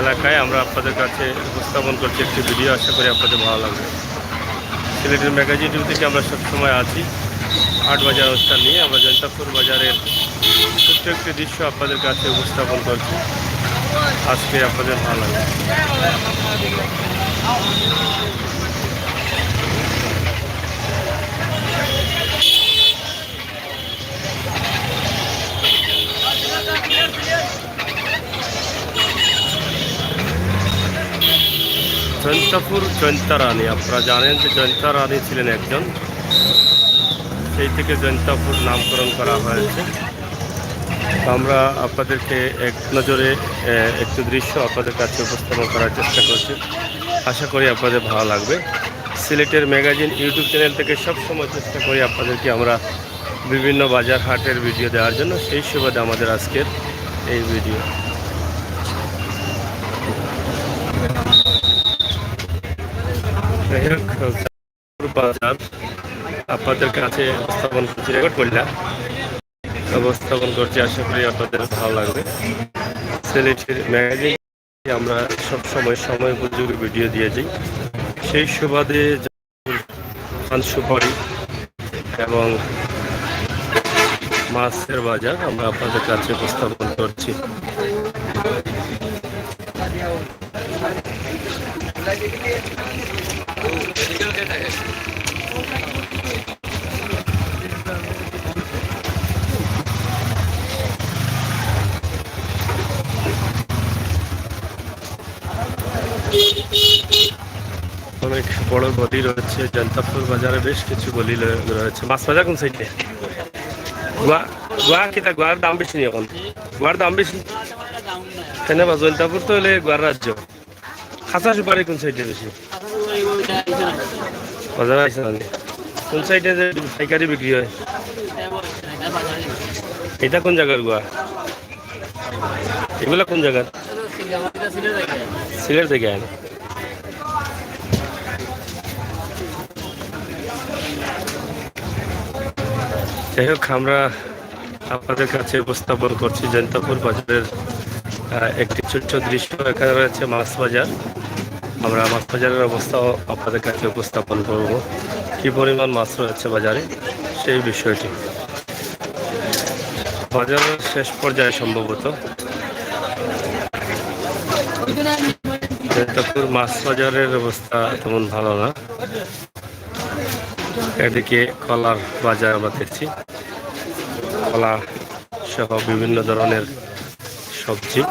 এলাকায় আমরা আপনাদের কাছে উপস্থাপন করছি একটি ভিডিও। আশা করি আপনাদের ভালো লাগবে। সিলেটের ম্যাগাজিন টিভি থেকে আমরা সবসময় আছি হাট বাজার অনুষ্ঠান নিয়ে। আমরা জয়ন্তাপুর বাজারের ছোট্ট একটি দৃশ্য আপনাদের কাছে উপস্থাপন করছি। আজকে আপনাদের ভালো লাগবে। জয়ন্তাপুর জয়ন্তা রানী, আপনারা জানেন যে জয়ন্তা রানী ছিলেন একজন, সেই থেকে জয়ন্তাপুর নামকরণ করা হয়েছে। আমরা আপনাদেরকে এক নজরে একটু দৃশ্য আপনাদের কাছে উপস্থাপন করার চেষ্টা করছি। আশা করি আপনাদের ভালো লাগবে। সিলেটের ম্যাগাজিন ইউটিউব চ্যানেল থেকে সবসময় চেষ্টা করি আপনাদেরকে আমরা বিভিন্ন বাজার হাটের ভিডিও দেওয়ার জন্য। সেই সুবাদে আমাদের আজকের এই ভিডিও। বাজার আপনাদের কাছে উপস্থাপন করছি, রেকর্ড করলাম, উপস্থাপন করছি। আশা করি আপনাদের ভালো লাগবে। সিলেটের ম্যাগাজিন আমরা সবসময় সময় উপযোগী ভিডিও দিয়ে যাই। সেই সুবাদে পান সুপারি এবং মাছের বাজার আমরা আপনাদের কাছে উপস্থাপন করছি। অনেক বড় গলি রয়েছে জয়ন্তাপুর বাজারে, বেশ কিছু গলি রয়েছে। মাছ বাজার কোন সাইডে? গোয়া কিতা গোয়ার দাম বেশি নি এখন? গোয়ার দাম বেশি কেন? জয়ন্তাপুর তো হলে গোয়ার রাজ্য। খাঁচা সুপারি কোন সাইডে বেশি? বাজারে আছে না? কোন সাইডে যে পাইকারি বিক্রি হয়? এটা কোন জায়গার গোয়া? এগুলা কোন জায়গার? সিলেট থেকে আয়। যাই হোক, আমরা আপনাদের কাছে উপস্থাপন করছি জয়ন্তাপুর বাজারের একটি ছোট্ট দৃশ্য। এখানে রয়েছে মাছ বাজার। আমরা মাছ বাজারের অবস্থাও আপনাদের কাছে উপস্থাপন করব, কি পরিমাণ মাছ রয়েছে বাজারে সেই বিষয়টি। বাজারের শেষ পর্যায়ে সম্ভবত জয়ন্তাপুর মাছ বাজারের অবস্থা তেমন ভালো না। এদিকে কলার বাজার আমরা দেখছি, কলা সহ বিভিন্ন ধরনের সবজি।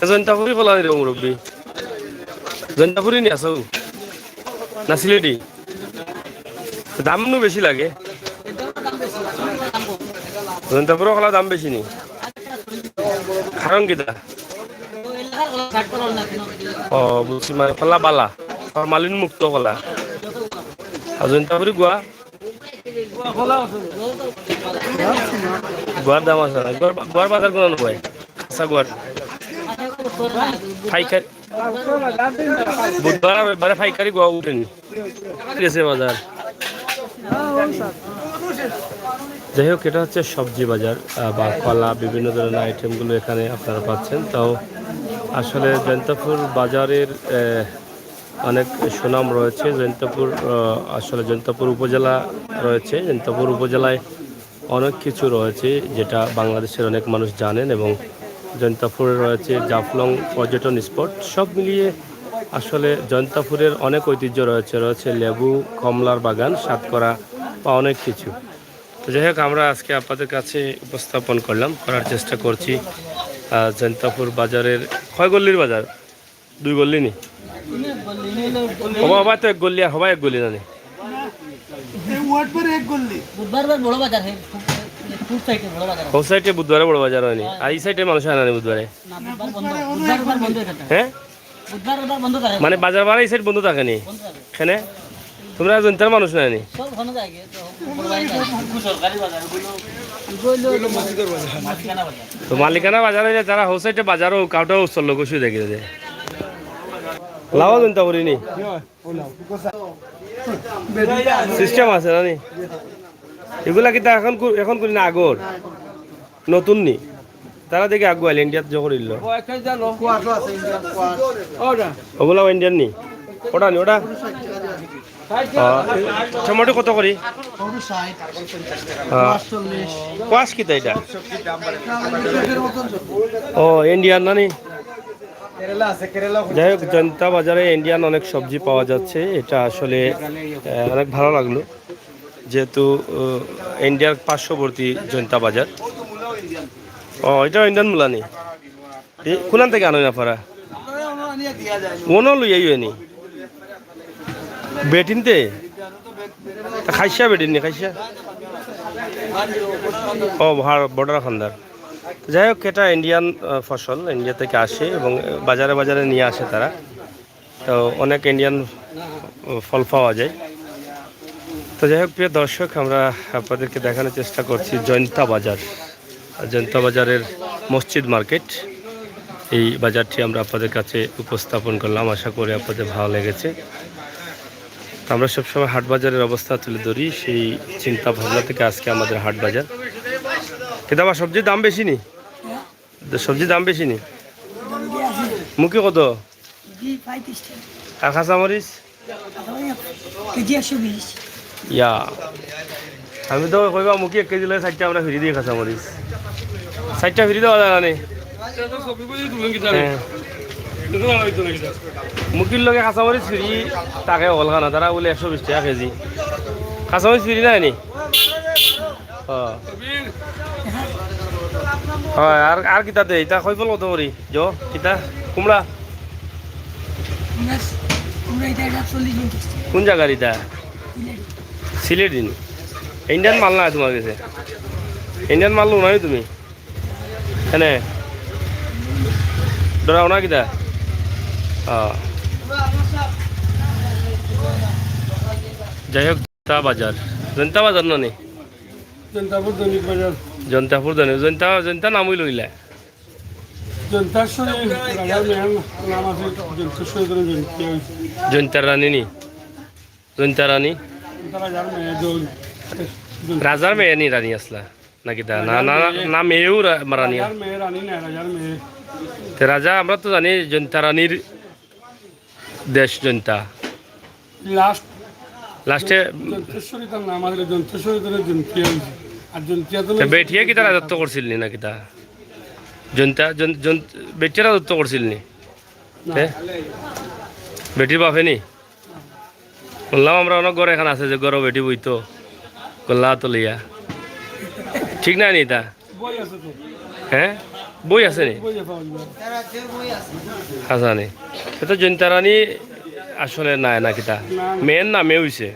জয়ন্তাপুরি বলা রে মুরব্বী, জয়ন্তাপুরি নি আসো না সিলেটি? দাম নু বেশি লাগে। জয়ন্তাপুরের কলা দাম বেশি নি, কারণ কিটা? ও বুঝছি, মানে কলা বালা মালিন মুক্ত কলা। আর জয়ন্তাপুরি গোয়া, গোয়ার দাম আছে না? গোয়ার বাজার কোনো নয় কাঁচা গোয়ার পাইকারি বুধবার এবারে পাইকারি গোয়া উঠেনি গেছে বাজার। যাই হোক, এটা হচ্ছে সবজি বাজার বা কলা, বিভিন্ন ধরনের আইটেমগুলো এখানে আপনারা পাচ্ছেন। তাও আসলে জয়ন্তাপুর বাজারের অনেক সুনাম রয়েছে। জয়ন্তাপুর আসলে জয়ন্তাপুর উপজেলা রয়েছে। জয়ন্তাপুর উপজেলায় অনেক কিছু রয়েছে যেটা বাংলাদেশের অনেক মানুষ জানেন, এবং জয়ন্তাপুরে রয়েছে জাফলং পর্যটন স্পট। সব মিলিয়ে আসলে জয়ন্তাপুরের অনেক ঐতিহ্য রয়েছে। রয়েছে লেবু, কমলার বাগান, সাতকরা বা অনেক কিছু। তো যাই হোক, আমরা আজকে আপনাদের কাছে উপস্থাপন করার চেষ্টা করছি জয়ন্তাপুর বাজারের। কয় গল্লির বাজার? দুই গল্লি নি? হবা তো এক গল্লি, আর হবা এক গল্লি না? ও সাইডে বুধবারে বড় বাজার হয়নি, আর এই সাইডে মানুষ আনা বুধবারে? হ্যাঁ, মানে বাজার বাড়া এই সাইড বন্ধ থাকেনি এখানে? তোমরা জয়ন্তার মানুষ নাইনি? তো মালিকানা বাজারে যারা হোল সাইডে বাজারও কাউটাও চললো কষু দেখে লাভ জয়ন্তা করিনি। সিস্টেম আছে না নি এগুলা কিন্তু এখন করি না আগর নতুন নি তারা দেখে আগুয়াল ইন্ডিয়াত যখন ইল্ল ওগুলা ইন্ডিয়ান নি ওটা নি ওটা টমেটো কত করি কোয়াশ কিতা এটা ও ইন্ডিয়ান না নি যাই হোক জনতা বাজারে ইন্ডিয়ান অনেক সবজি পাওয়া যাচ্ছে এটা আসলে অনেক ভালো লাগলো যেহেতু ইন্ডিয়ার পার্শ্ববর্তী জনতা বাজার ও এটা ইন্ডিয়ান মূলা নি কোন থেকে আনো না পারা ওনো লই আইও নি বেটিনতে খাইসা বেটিন নি খাইসা ও বর্ডার খান্দার যাই হোক এটা ইন্ডিয়ান ফসল ইন্ডিয়া থেকে আসে এবং বাজারে বাজারে নিয়ে আসে তারা তো অনেক ইন্ডিয়ান ফল পাওয়া যায় তো যাই হোক প্রিয় দর্শক আমরা আপনাদেরকে দেখানোর চেষ্টা করছি জনতা বাজারের মসজিদ মার্কেট এই বাজারটি আমরা আপনাদের কাছে উপস্থাপন করলাম আশা করি আপনাদের ভালো লেগেছে আমরা সবসময় হাট বাজারের অবস্থা তুলে ধরি সেই চিন্তা ভাবনা থেকে আজকে আমাদের হাট বাজার কিন্তু আবার সবজির দাম বেশি নি সবজির দাম বেশি নি মুখে কত আর কাঁচামরিচ ইয়া আমি তো কইবা মুখে 1 কেজি লয় 60টা আমরা ফ্রি দিয়ে কাঁচামরিচ 60টা ফ্রি দেওয়া যায় না মুখির লগে কাঁচামরিচ ফ্রি তাকে হলগা না তারা বলে 120 টাকা কেজি কাঁচামরিচ ফ্রি নাই নি হয় আর কিতাতে এটা কইফল কত করি জো কিতা কুমড়া কোন জায়গার এটা সিলেট দিন ইন্ডিয়ান মাল না তোমার কাছে ইন্ডিয়ান মাল নাই তুমি এনে ডরাও না কিতা যাই হোক জনতা বাজার না নি জনতাপুর দৈনিক জনতা নামই লইলা জনতার রানী নি জনতা রানী রাজার মেয়ে নি রানী আসলা নাকি তা না না না মেয়েও রানী রাজা আমরা তো জানি জনতা রানীর দেশ জনতা লাস্টে বেটিয়া কিতা রাজত্ব করছিল নি না কিতা জনতা বেটিয়া রাজত্ব করছিল নি বেটির বাপে নি বললাম আমরা অনেক ঘর এখানে আছে যে ঘর বেটি বইতো গল্লা তো লইয়া ঠিক না নি তা হ্যাঁ বই আছে নি আচ্ছা নি এটা জনতা রানী আসলে নাই না কিতা মেয়ের না মেয়ে হইছে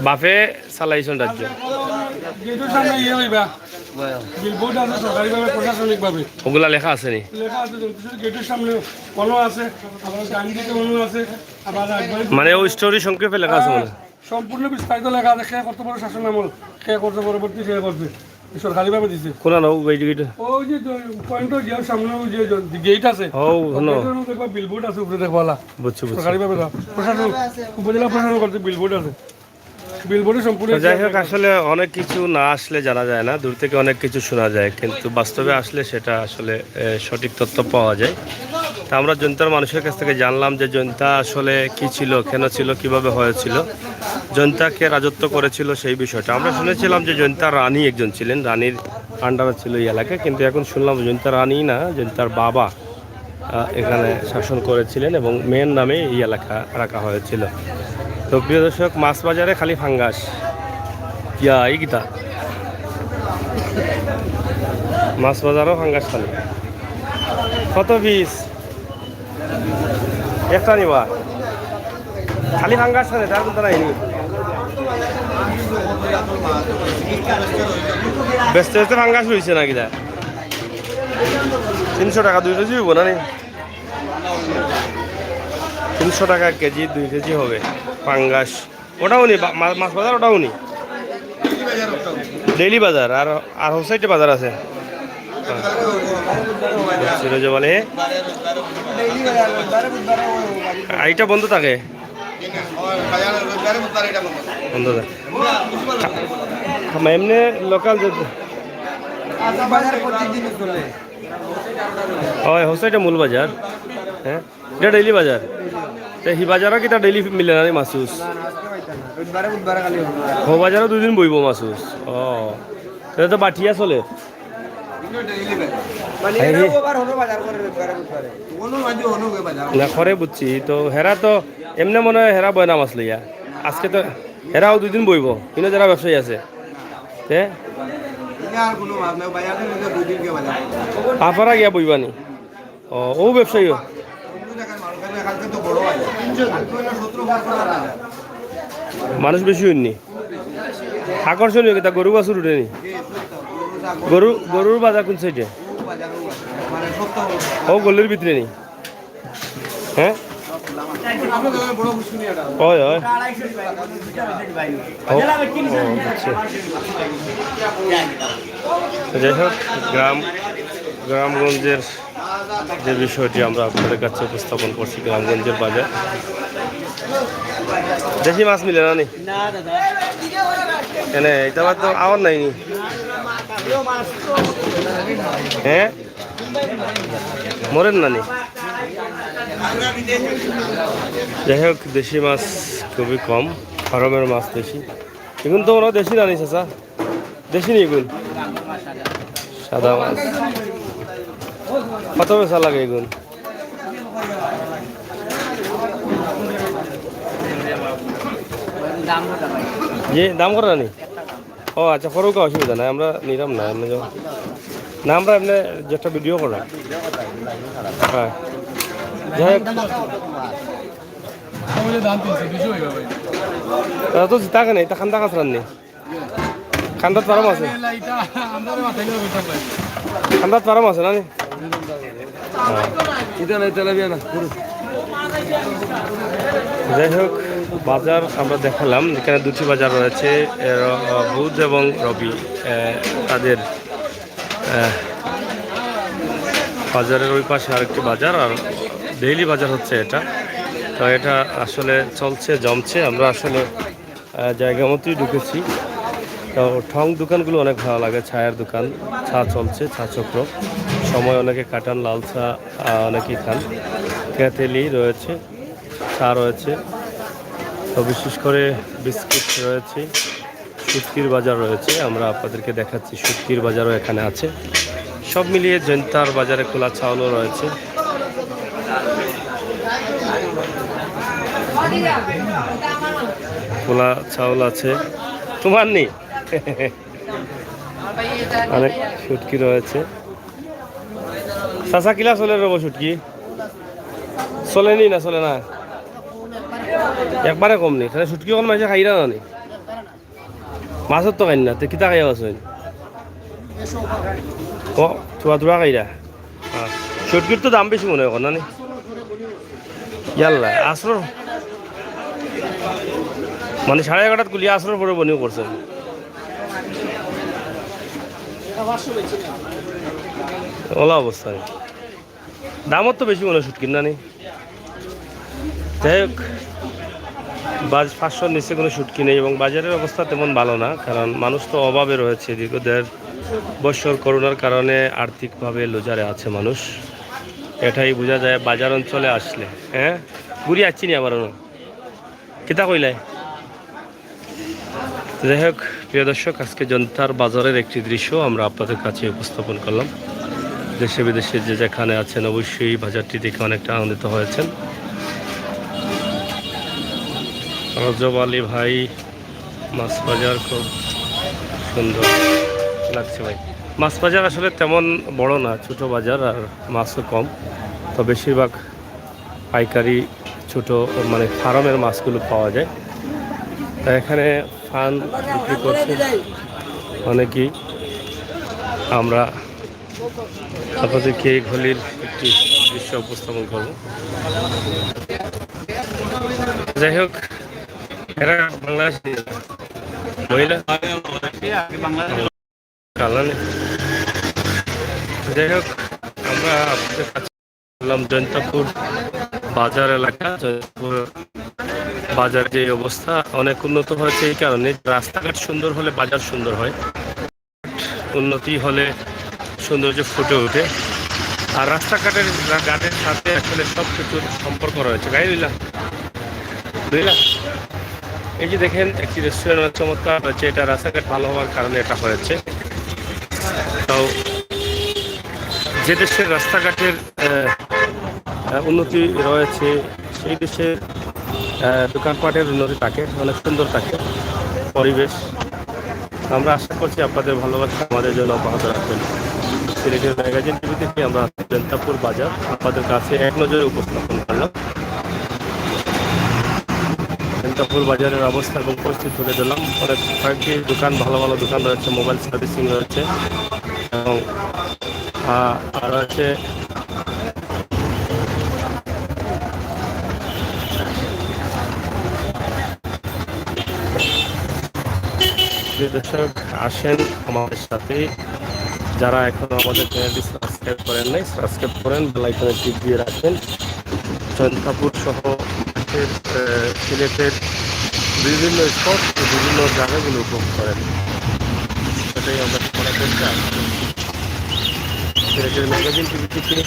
বাপে চালাইছেন রাজ্য ওগুলা লেখা আছে নি মানে ওই স্টোরি সংক্ষেপে লেখা আছে মানে সম্পূর্ণ বিস্তারিত লেখা আছে কে কত বড় শাসন আমল কে করতে পরবর্তী সে করছে সরকারিভাবে দিছে কোন না ওই গেট ওই যে পয়েন্টর গিয়ে সামনে যে গেট আছে ও হলো দেখবা বিলবোর্ড আছে উপরে দেখবালা বুঝছি সরকারিভাবে প্রশাসন উপজেলা প্রশাসন করতে বিলবোর্ড আছে বিলবোর্ডে সম্পূর্ণ যাই হোক আসলে অনেক কিছু না আসলে জানা যায় না দূর থেকে অনেক কিছু শোনা যায় কিন্তু বাস্তবে আসলে সেটা আসলে সঠিক তথ্য পাওয়া যায় তা আমরা জনতার মানুষের কাছ থেকে জানলাম যে জনতা আসলে কি ছিল কেন ছিল কিভাবে হয়েছিল জনতাকে রাজত্ব করেছিল সেই বিষয়টা আমরা শুনেছিলাম যে জনতার রানী একজন ছিলেন রানীর আন্ডারে ছিল এই এলাকায় কিন্তু এখন শুনলাম জনতার রানী না জনতার বাবা এখানে শাসন করেছিলেন এবং মেয়ের নামে এই এলাকা রাখা হয়েছিল তো প্রিয় দর্শক মাছ বাজারে খালি ফাঙ্গাস ইয়া এই গীতা মাছ বাজারও ফাঙ্গাস খালি কত পিস একটা নিবা খালি ফাঙ্গাস খালি তার কিন্তু নাইনি ব্যস্ত ব্যস্ত ফাঙ্গাস হয়েছে নাকি দা 300 টাকা 2 কেজি হইব না 300 টাকা কেজি 2 কেজি হবে পাঙ্গাস ওটাও নি মাছ বাজার ওটাও নি ডেইলি বাজার আর হোসাইটে বাজার আছে যে বলে এইটা বন্ধ থাকে, বন্ধ থাকে এমনি লোকাল হয় হচ্ছে এটা মূল বাজার। হ্যাঁ এটা ডেইলি বাজার, হি বাজারও কিটা ডেইলি মিলে না মাসুস হো বাজারও 2 দিন বইব মাসুস। ও এটা তো বাঠিয়া চলে না খরে বুঝছি তো হেরা তো এমনি মনে হয় হেরা বয়না মাছ লইয়া আজকে তো হেরাও 2 দিন বইব কিন্তু যারা ব্যবসায়ী আছে আপনারা গিয়া বইবানি। ও ব্যবসায়ী মানুষ বেশি হয়নি, আকর্ষণীয় কিতা গরু বাছুর উঠেনি, গরুর বাজার কোন সাইডে? ও গলির ভিতরে নি? হ্যাঁ হয় হয় যাই হোক গ্রামগঞ্জের যে বিষয়টি আমরা আপনাদের কাছে উপস্থাপন করছি, গ্রামগঞ্জের বাজার দেশি মাছ মিলে না নি এনে এটা তো আওয়ার নাই নি? হ্যাঁ মরেন না নি? যাই হোক দেশি মাছ খুবই কম, ফার্মের মাছ বেশি। এখন তো ওরা দেশি নানি চাচা, দেশি নি এগুন সাদা মাছ কত বেচা লাগে এগুন? যে দাম করে নানি? ও আচ্ছা করো কোনো অসুবিধা নাই, আমরা নিলাম না এমনি না, আমরা এমনি যে একটা ভিডিও করা। হ্যাঁ যাই হোক তো জিতা কেন এটা খান্দা কাছ রান্নি খান্দাত পারাম আছে, খান্দাত পারাম আছে না? যাই হোক বাজার আমরা দেখালাম, এখানে 2টি বাজার রয়েছে, বুধ এবং রবি তাদের বাজারের ওই পাশে আরেকটি বাজার, আর ডেইলি বাজার হচ্ছে এটা। তো এটা আসলে চলছে জমছে, আমরা আসলে জায়গা মতোই ঢুকেছি। তো ঠং দোকানগুলো অনেক ভালো লাগে, ছায়ের দোকান, চা চলছে, চা চক্র, সময় অনেকে কাটান, লাল চা অনেকেই খান, তেঁতুলি রয়েছে, চা রয়েছে, তো বিশেষ করে বিস্কিট রয়েছে, শুটকির বাজার রয়েছে, আমরা আপনাদেরকে দেখাচ্ছি শুটকির বাজারও এখানে আছে। সব মিলিয়ে জৈন্তার বাজারে খোলা চাউলও রয়েছে। খোলা চাউল আছে, তোমার নেই? অনেক শুটকি রয়েছে। চাচা কিলা চলে রব শুটকি? চলেনি না চলে না? একবারে কম নেই, তাহলে শুটকি কোন মাসে খাই না নি? মাছের তো খাই না, তো কিতা খাইয়া আছেন? থুয়া থুয়া খাইরা? শুটকির তো দাম বেশি মনে হয় না নি? ইয়াল্লা আসর মানে 11:30 গুলিয়া আসর পরে বনিও করছেন। ওলা অবস্থা দামত তো বেশি মনে হয় শুটকির না নি? যাই হোক 500 নিচে কোনো শুটকি নেই, এবং বাজারের অবস্থা তেমন ভালো না, কারণ মানুষ তো অভাবে রয়েছে। দীর্ঘ 1.5 বছর করোনার কারণে আর্থিকভাবে লোজারে আছে মানুষ, এটাই বোঝা যায় বাজার অঞ্চলে আসলে। হ্যাঁ ঘুরি আসছি নি আবার কিতা কইলাই? যাই হোক প্রিয় দর্শক, আজকে জনতার বাজারের একটি দৃশ্য আমরা আপনাদের কাছে উপস্থাপন করলাম। দেশে বিদেশে যে যেখানে আছেন অবশ্যই বাজারটি দেখে অনেকটা আনন্দিত হয়েছেন। রজব আলী ভাই, মাছ বাজার খুব সুন্দর লাগছে ভাই। মাছ বাজার আসলে তেমন বড় না, ছোট বাজার, আর মাছও কম, তো বেশিরভাগ পাইকারি ছোট মানে ফার্মের মাছগুলো পাওয়া যায়। তা এখানে ফান বিক্রি করছে অনেকেই, আমরা আপনাদেরকে এই গলির একটি দৃশ্য উপস্থাপন করব। যাই হোক এরা বাংলাদেশি মহিলা, যাই হোক আমরা আপনাদের কাছে বললাম জৈন্তাপুর বাজার এলাকা। জৈন্তাপুর বাজার যে অবস্থা অনেক উন্নত হয়েছে এই কারণে, রাস্তাঘাট সুন্দর হলে বাজার সুন্দর হয়, উন্নতি হলে সৌন্দর্য ফুটে ওঠে। আর রাস্তাঘাটের ঘাটের সাথে আসলে সব কিছুর সম্পর্ক রয়েছে। গাড়ি বুঝলাম বুঝলাম। এই যে দেখেন একটি রেস্টুরেন্ট চমৎকার হয়েছে, এটা রাস্তাঘাট ভালো হওয়ার কারণে এটা হয়েছে। তো যে দেশের রাস্তাঘাটের উন্নতি রয়েছে সেই দেশের দোকানপাটের উন্নতি থাকে, অনেক সুন্দর থাকে পরিবেশ। আমরা আশা করছি আপনাদের ভালোবাসা আমাদের জন্য অব্যাহত রাখবেন। সিলেটের ম্যাগাজিন টিভি থেকে আমরা জৈন্তাপুর বাজার আপনাদের কাছে এক নজরে উপস্থাপন করলাম। জৈন্তাপুর বাজারের অবস্থা এবং পরিস্থিতি তুলে দিলাম। অনেক কয়েকটি দোকান, ভালো ভালো দোকান রয়েছে, মোবাইল সার্ভিসিং রয়েছে এবং রয়েছে যে দর্শক আসেন আমাদের সাথে, যারা এখনো আমাদের চ্যানেলটি সাবস্ক্রাইব করেন নাই, সাবস্ক্রাইব করেন, বেল আইকনে টিপ দিয়ে রাখেন। জৈন্তাপুর সহ সিলেটের বিভিন্ন স্পট, বিভিন্ন জায়গাগুলো উপভোগ করেন, সেটাই আমরা করা করতে আসছি। সিলেটের ম্যাগাজিন টিভি থেকে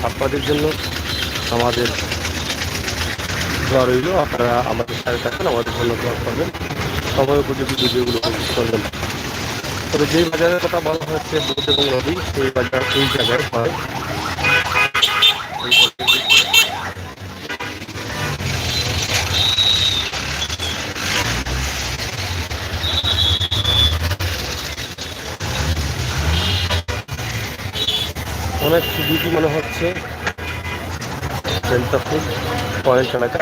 আপনাদের জন্য আমাদের দোয়া রইল। আপনারা আমাদের সাথে থাকেন, আমাদের জন্য দোয়া করবেন, সময় উপযোগী ভিডিওগুলো উপভোগ করবেন। তবে যেই বাজারের কথা বলা হচ্ছে বুধ এবং রবি, সেই বাজার এই জায়গায় হয়। অনেক সুবিধি মনে হচ্ছে জৈন্তাপুর পয়েন্ট এলাকা।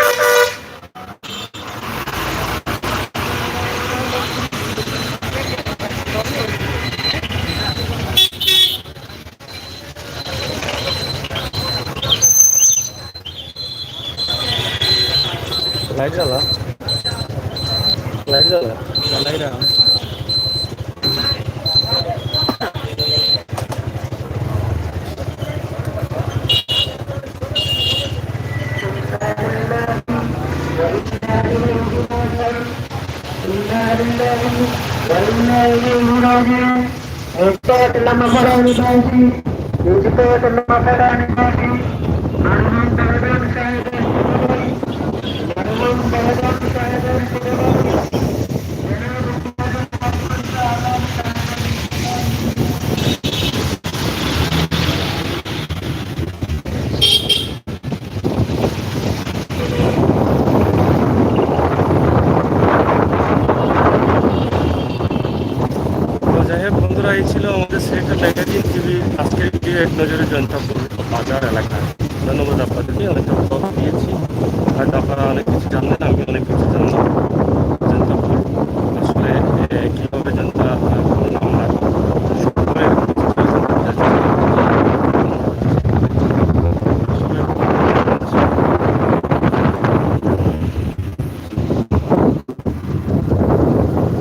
লাইট জ্বালা, লাইট জ্বালা, লাইট জ্বালা। যাই হোক বন্ধুরা, এই ছিল আমাদের সিলেটের ম্যাগাজিন টিভি আজকের ভিডিও এক নজরে জৈন্তাপুর বাজার এলাকা। ধন্যবাদ আপনাদেরকে, অনেকটা তথ্য দিয়েছি, হয়তো আপনারা অনেক কিছু জানলেন, আমি অনেক